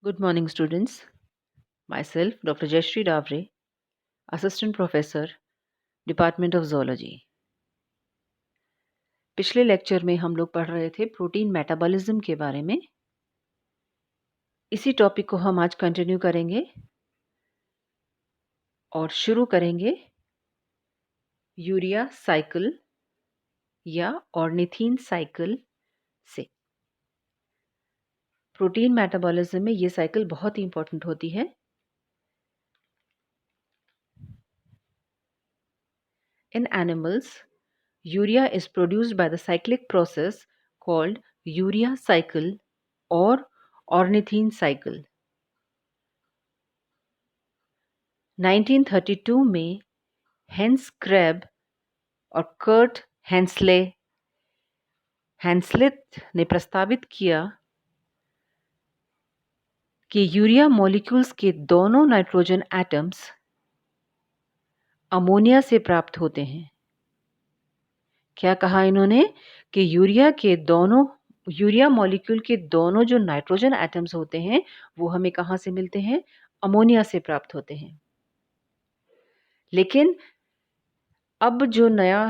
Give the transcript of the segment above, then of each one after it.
Good morning, students. Myself, Dr. Jayashree Davre, Assistant Professor, Department of Zoology. पिछले lecture में हम लोग पढ़ रहे थे प्रोटीन मेटाबॉलिज्म के बारे में। इसी टॉपिक को हम आज कंटिन्यू करेंगे और शुरू करेंगे यूरिया साइकिल या ऑर्निथीन साइकिल से। प्रोटीन मेटाबॉलिज्म में ये साइकिल बहुत ही इंपॉर्टेंट होती है। In animals, urea is produced by the cyclic process called urea cycle or ornithine cycle. 1932 में हेंस क्रैब और कर्ट हैंसलिथ ने प्रस्तावित किया कि यूरिया मॉलिक्यूल्स के दोनों नाइट्रोजन एटम्स अमोनिया से प्राप्त होते हैं। क्या कहा इन्होंने कि यूरिया मॉलिक्यूल के दोनों जो नाइट्रोजन एटम्स होते हैं वो हमें कहाँ से मिलते हैं? अमोनिया से प्राप्त होते हैं। लेकिन अब जो नया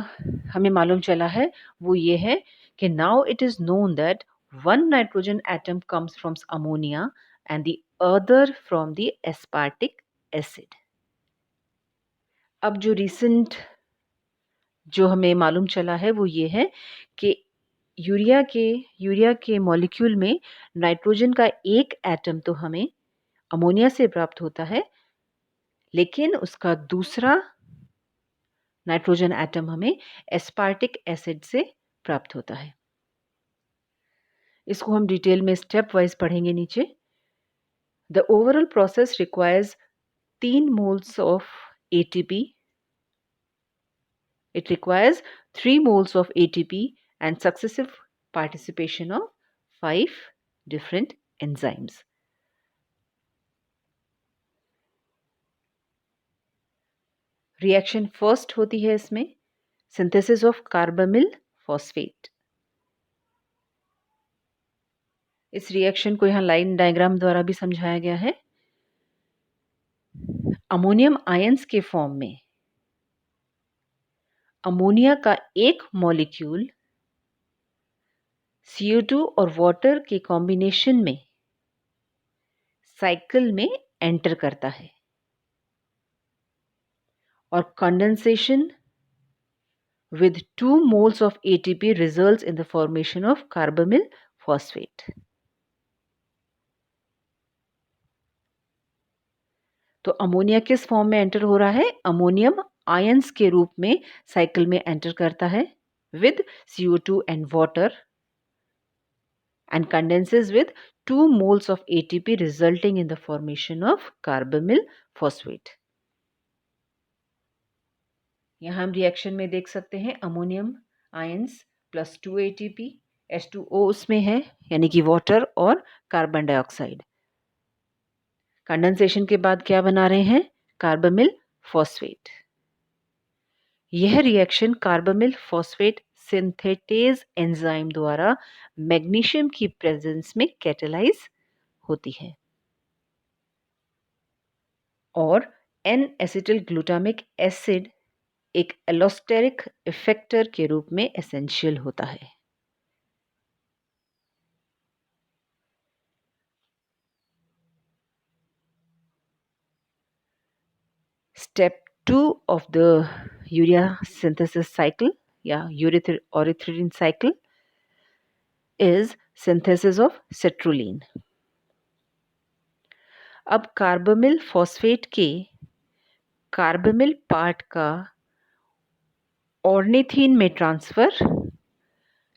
हमें मालूम चला है वो ये है कि now it is known that one nitrogen atom comes from ammonia and the other from the aspartic acid. अब जो रिसेंट जो हमें मालूम चला है वो ये है कि यूरिया के मॉलिक्यूल में नाइट्रोजन का एक एटम तो हमें अमोनिया से प्राप्त होता है, लेकिन उसका दूसरा नाइट्रोजन एटम हमें एस्पार्टिक एसिड से प्राप्त होता है। इसको हम डिटेल में स्टेप वाइज पढ़ेंगे नीचे। The overall process requires 3 moles of ATP. It requires 3 moles of ATP and successive participation of 5 different enzymes. Reaction first होती है इसमें सिंथेसिस ऑफ कार्बामिल फॉस्फेट। इस रिएक्शन को यहाँ लाइन डायग्राम द्वारा भी समझाया गया है। अमोनियम आयंस के फॉर्म में अमोनिया का एक मॉलिक्यूल CO2 और वाटर के कॉम्बिनेशन में साइकिल में एंटर करता है और condensation with 2 moles of ATP results in the formation of carbamyl phosphate. तो अमोनिया किस फॉर्म में एंटर हो रहा है? अमोनियम आयंस के रूप में साइकिल में एंटर करता है with CO2 and water and condenses with 2 moles of ATP resulting in the formation of carbamyl phosphate. यहाँ हम रिएक्शन में देख सकते हैं ammonium ions plus 2 ATP, H2O उसमें है यानी कि वाटर और कार्बन डाइऑक्साइड। कंडेंसेशन के बाद क्या बना रहे हैं? कार्बामिल फॉस्फेट। यह रिएक्शन कार्बामिल फॉस्फेट सिंथेटेज एंजाइम द्वारा मैग्नीशियम की प्रेजेंस में कैटेलाइज होती है और एन एसिटिल ग्लूटामिक एसिड एक एलोस्टेरिक इफेक्टर के रूप में एसेंशियल होता है। Step 2 of the urea synthesis cycle या ornithine cycle is synthesis of citrulline. अब कार्बामिल फॉस्फेट के कार्बामिल पार्ट का ऑर्निथीन में ट्रांसफर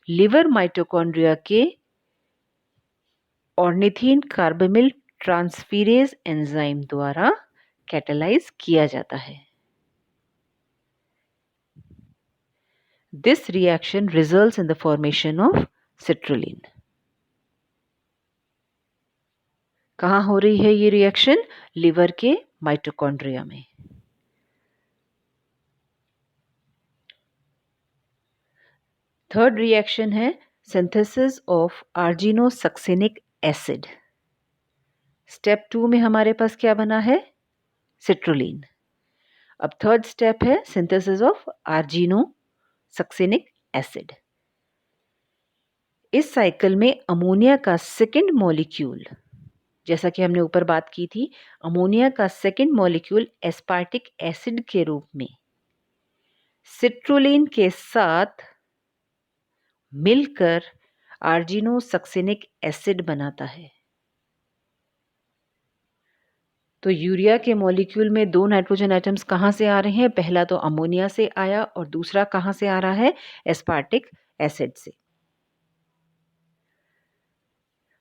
लिवर माइटोकॉन्ड्रिया के ऑर्निथीन कार्बामिल ट्रांसफीरेज एंजाइम द्वारा कैटेलाइज किया जाता है। This reaction results in the formation of citrulline. कहाँ हो रही है ये रिएक्शन? लिवर के माइटोकॉन्ड्रिया में। थर्ड रिएक्शन है सिंथेसिस ऑफ आर्जिनोसक्सिनिक एसिड। स्टेप 2 में हमारे पास क्या बना है? सिट्रोलिन। अब थर्ड स्टेप है सिंथेसिस ऑफ आर्जिनो सक्सिनिक एसिड। इस साइकिल में अमोनिया का सेकेंड मॉलिक्यूल, जैसा कि हमने ऊपर बात की थी, अमोनिया का सेकेंड मॉलिक्यूल एस्पार्टिक एसिड के रूप में सिट्रोलिन के साथ मिलकर आर्जिनो सक्सिनिक एसिड बनाता है। तो यूरिया के मॉलिक्यूल में दो नाइट्रोजन एटम्स कहाँ से आ रहे हैं? पहला तो अमोनिया से आया और दूसरा कहाँ से आ रहा है? एस्पार्टिक एसिड से।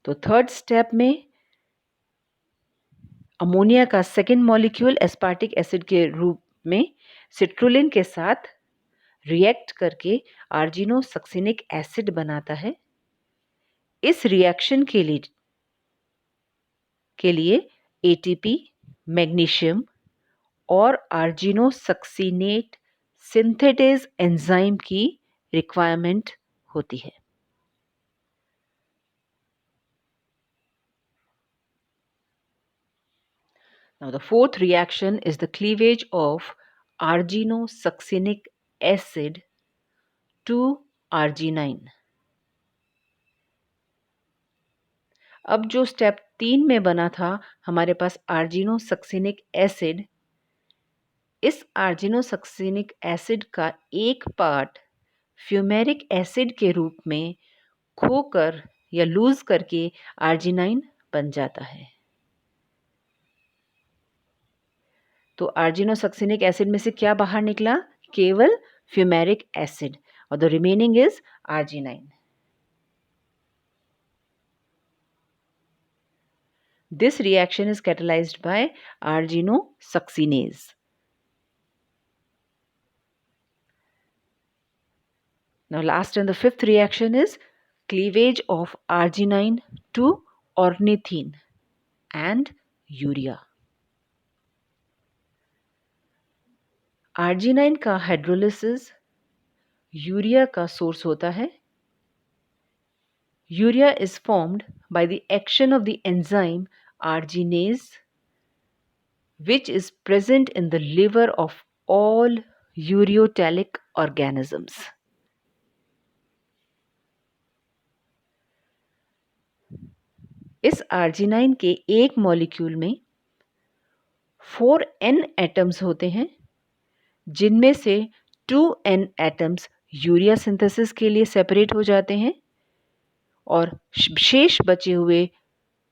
तो थर्ड स्टेप में अमोनिया का सेकेंड मॉलिक्यूल एस्पार्टिक एसिड के रूप में सिट्रोलिन के साथ रिएक्ट करके आर्जिनो सक्सिनिक एसिड बनाता है। इस रिएक्शन के लिए एटीपी, मैग्नीशियम और आर्जिनो सक्सिनेट सिंथेटेज एंजाइम की रिक्वायरमेंट होती है। Now the fourth reaction is the cleavage of arginosuccinic acid to arginine. अब जो स्टेप 3 में बना था हमारे पास आर्जिनोसक्सिनिक एसिड, इस आर्जिनोसक्सिनिक एसिड का एक पार्ट फ्यूमेरिक एसिड के रूप में खोकर या लूज करके आर्जिनाइन बन जाता है। तो आर्जिनोसक्सिनिक एसिड में से क्या बाहर निकला? केवल फ्यूमेरिक एसिड, और the remaining is arginine. This reaction is catalyzed by arginosuccinase. Now last and the fifth reaction is cleavage of arginine to ornithine and urea. Arginine का हाइड्रोलिसिस यूरिया का सोर्स होता है। Urea is formed by the action of the enzyme arginase, which is present in the liver of all ureotelic organisms. इस arginine के एक molecule में 4n atoms होते हैं, जिनमें से 2n एटम्स यूरिया सिंथेसिस के लिए सेपरेट हो जाते हैं और शेष बचे हुए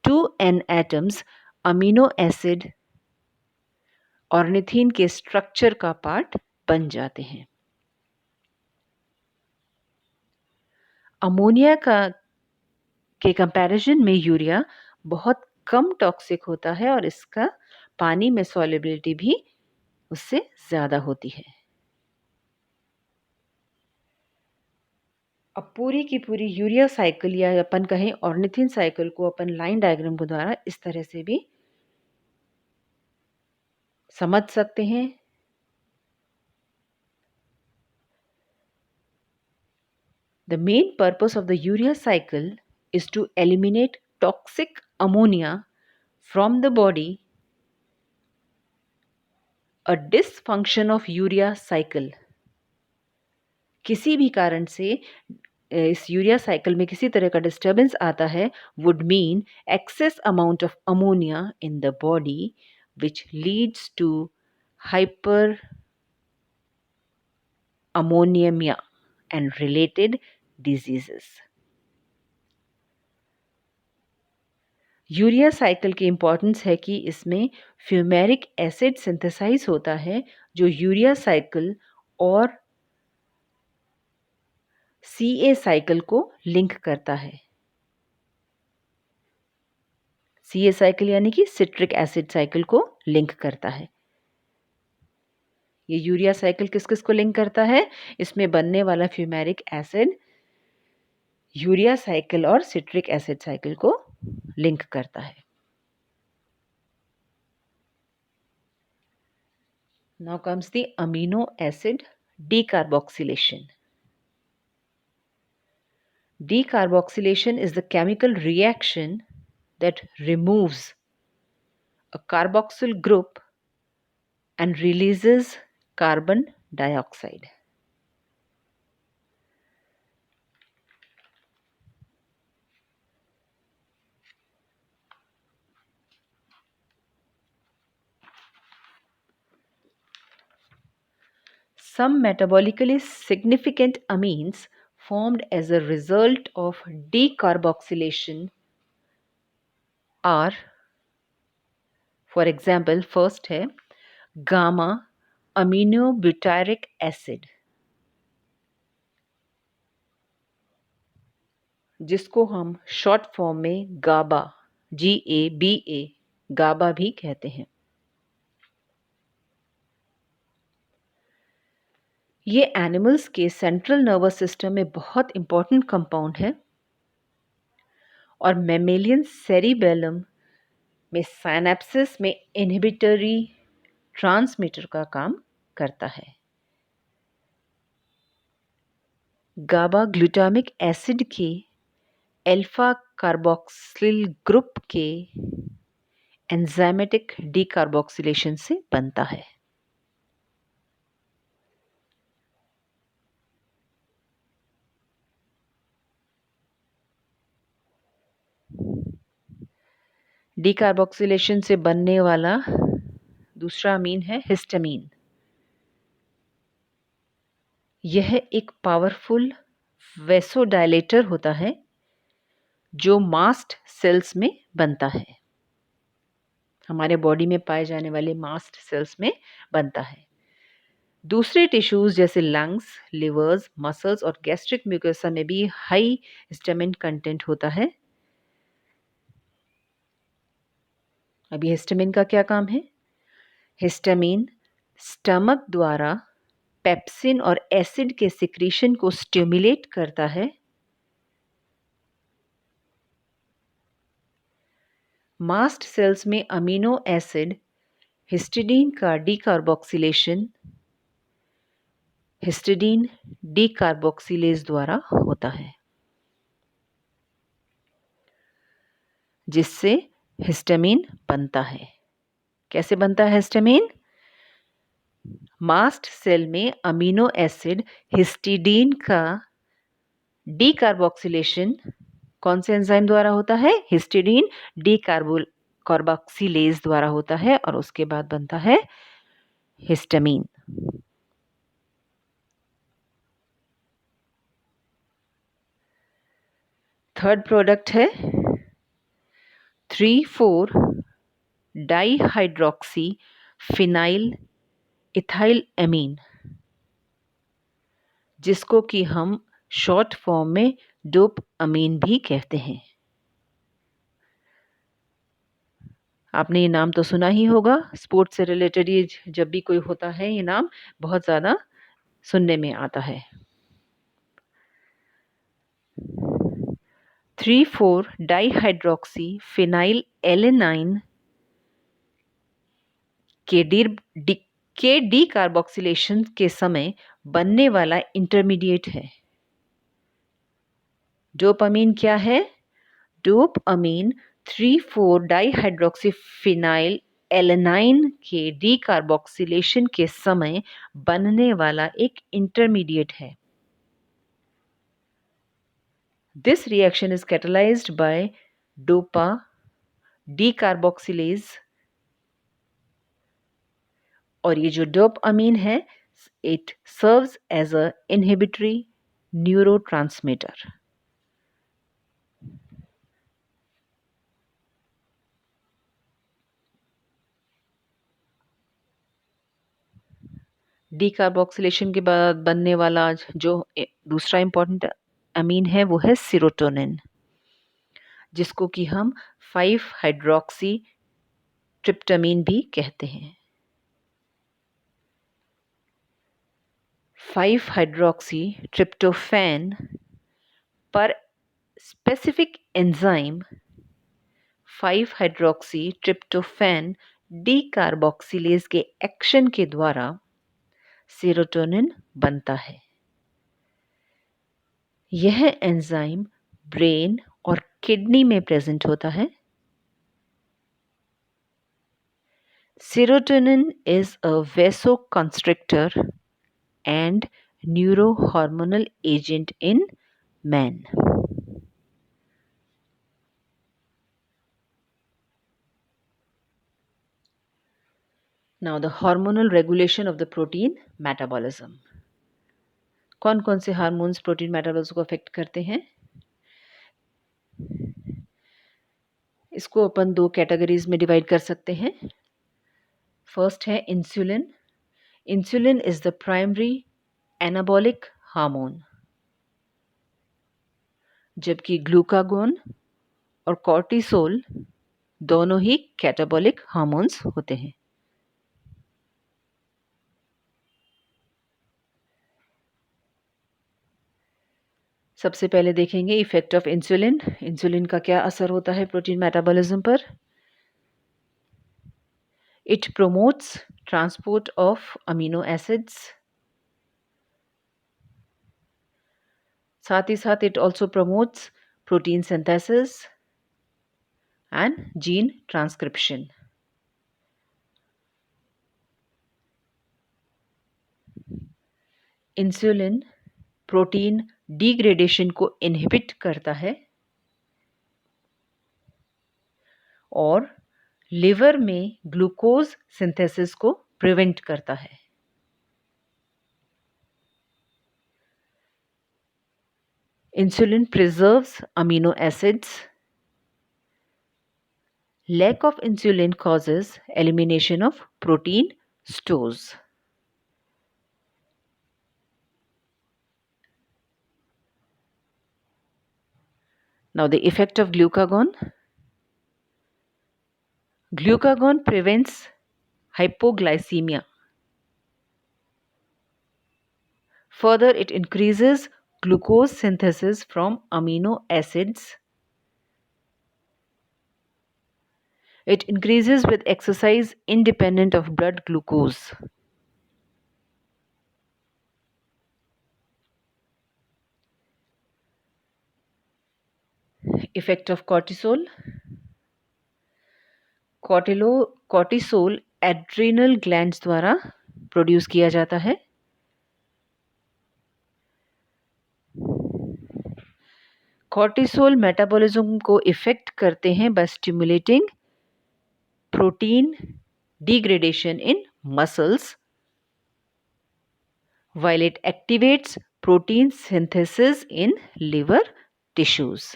2n atoms amino acid ornithine के स्ट्रक्चर का पार्ट बन जाते हैं। अमोनिया के कंपैरिजन में यूरिया बहुत कम टॉक्सिक होता है और इसका पानी में सॉल्युबिलिटी भी उससे ज़्यादा होती है। अब पूरी की पूरी यूरिया साइकिल या अपन कहें ऑर्निथिन साइकिल को अपन लाइन डायग्राम के द्वारा इस तरह से भी समझ सकते हैं। The main purpose of the urea cycle is to eliminate toxic ammonia from the body. A dysfunction of urea cycle, किसी भी कारण से इस यूरिया साइकिल में किसी तरह का डिस्टर्बेंस आता है, would mean excess amount of ammonia in the body which leads to hyperammoniemia and related diseases. Urea cycle की इम्पॉर्टेंस है कि इसमें फ्यूमेरिक एसिड सिंथेसाइज होता है जो यूरिया साइकिल और CA साइकिल को लिंक करता है। CA साइकिल यानी कि सिट्रिक एसिड साइकिल को लिंक करता है। ये यूरिया साइकिल किस किस को लिंक करता है? इसमें बनने वाला फ्यूमेरिक एसिड यूरिया साइकिल और सिट्रिक एसिड साइकिल को लिंक करता है। Now comes the amino acid decarboxylation. Decarboxylation is the chemical reaction that removes a carboxyl group and releases carbon dioxide. Some metabolically significant amines formed as a result of decarboxylation are, for example, first है gamma अमीनोब्यूटारिक acid, जिसको हम short form में गाबा GABA गाबा भी कहते हैं। ये animals के central nervous system में बहुत इंपॉर्टेंट कंपाउंड है और मेमेलियन सेरिबेलम में साइनेप्सिस में इनहिबिटरी ट्रांसमीटर का काम करता है। गाबा ग्लूटामिक एसिड के अल्फा कार्बोक्सिल ग्रुप के एंजाइमेटिक डीकार्बोक्सिलेशन से बनता है। डीकार्बोक्सिलेशन से बनने वाला दूसरा अमीन है हिस्टामीन। यह एक पावरफुल वेसोडायलेटर होता है जो मास्ट सेल्स में बनता है। हमारे बॉडी में पाए जाने वाले मास्ट सेल्स में बनता है। दूसरे टिश्यूज जैसे लंग्स, लिवर्स, मसल्स और गैस्ट्रिक म्यूकोसा में भी हाई हिस्टामिन कंटेंट होता है। अभी हिस्टामिन का क्या काम है? हिस्टामिन स्टमक द्वारा पेप्सिन और एसिड के सिक्रीशन को स्टिमुलेट करता है। मास्ट सेल्स में अमीनो एसिड हिस्टिडीन का डीकार्बोक्सिलेशन हिस्टिडीन डीकार्बोक्सिलेज द्वारा होता है, जिससे हिस्टामिन बनता है। कैसे बनता है हिस्टामिन? मास्ट सेल में अमीनो एसिड हिस्टिडीन का डीकार्बोक्सिलेशन कौन से एंजाइम द्वारा होता है? हिस्टिडीन डीकार्बोक्सिलेज द्वारा होता है और उसके बाद बनता है हिस्टामिन। थर्ड प्रोडक्ट है 3,4 डाइहाइड्रोक्सी फिनाइल इथाइल एमीन, जिसको कि हम शॉर्ट फॉर्म में डोप अमीन भी कहते हैं। आपने ये नाम तो सुना ही होगा। स्पोर्ट्स से रिलेटेड ये जब भी कोई होता है ये नाम बहुत ज़्यादा सुनने में आता है। 3,4 डाइहाइड्रोक्सी फिनाइल एलेनाइन के डीकार्बोक्सिलेशन के समय बनने वाला इंटरमीडिएट है। डोपामीन क्या है? डोपामीन 3,4 डाइहाइड्रोक्सी फिनाइल एलेनाइन के डीकार्बोक्सिलेशन के समय बनने वाला एक इंटरमीडिएट है। This reaction is catalyzed by dopa decarboxylase और ये जो डोपामीन है it serves as a inhibitory neurotransmitter. Decarboxylation के बाद बनने वाला जो दूसरा इंपॉर्टेंट अमीन है वो है सीरोटोनिन, जिसको कि हम 5 हाइड्रोक्सी ट्रिप्टामीन भी कहते हैं। 5 हाइड्रोक्सी ट्रिप्टोफैन पर specific enzyme 5 hydroxy tryptophan decarboxylase के एक्शन के द्वारा सेरोटोनिन बनता है। यह एंजाइम ब्रेन और किडनी में प्रेजेंट होता है। Serotonin is a vasoconstrictor and neurohormonal agent in men. Now the hormonal regulation of the protein metabolism. कौन कौन से हार्मोन्स प्रोटीन मेटाबॉलिज्म को अफेक्ट करते हैं? इसको अपन दो कैटेगरीज में डिवाइड कर सकते हैं. फर्स्ट है insulin. Insulin is the primary anabolic hormone, जबकि ग्लूकागोन और कॉर्टिसोल दोनों ही कैटाबॉलिक हार्मोन्स होते हैं. सबसे पहले देखेंगे इफेक्ट ऑफ इंसुलिन. इंसुलिन का क्या असर होता है प्रोटीन मेटाबॉलिज्म पर? It promotes transport of amino acids. साथ ही साथ it also promotes protein synthesis and gene transcription. Insulin protein degradation को इनहिबिट करता है और लिवर में ग्लूकोज सिंथेसिस को प्रिवेंट करता है. Insulin preserves amino acids. Lack of insulin causes elimination of protein stores. Now the effect of glucagon. Glucagon prevents hypoglycemia. Further, it increases glucose synthesis from amino acids. It increases with exercise independent of blood glucose. Effect of cortisol. Cortisol adrenal glands द्वारा produce किया जाता है. Cortisol metabolism को effect करते हैं by stimulating protein degradation in muscles, while it activates protein synthesis in liver tissues.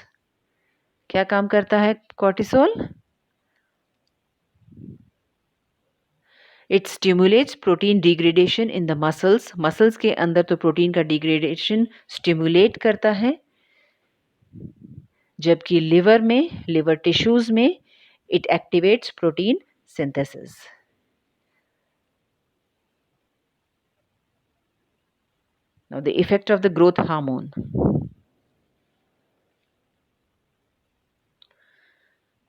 क्या काम करता है cortisol? It stimulates protein degradation in the muscles. Muscles के अंदर तो प्रोटीन का डिग्रेडेशन स्टिमुलेट करता है, जबकि लिवर में, लिवर टिश्यूज में it activates protein synthesis. Now the effect of the growth hormone.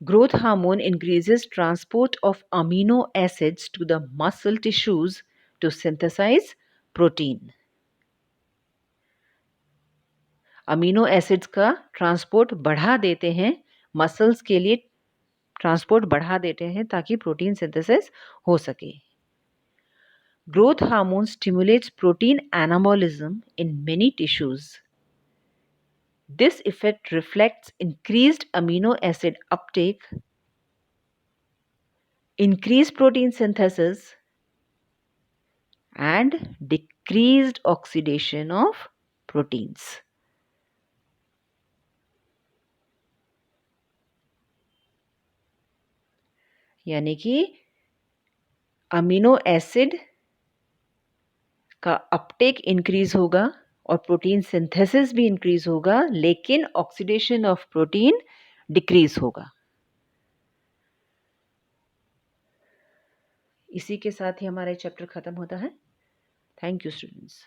Growth hormone increases transport of amino acids to the muscle tissues to synthesize protein. Amino acids का transport बढ़ा देते हैं, muscles के लिए transport बढ़ा देते हैं ताकि प्रोटीन सिंथेसिस हो सके. Growth hormone stimulates protein anabolism in many tissues. This effect reflects increased amino acid uptake, increased protein synthesis, and decreased oxidation of proteins. यानी कि अमीनो एसिड का अपटेक इंक्रीज होगा और प्रोटीन सिंथेसिस भी increase होगा, लेकिन ऑक्सीडेशन ऑफ प्रोटीन डिक्रीज होगा. इसी के साथ ही हमारा चैप्टर खत्म होता है. Thank you students.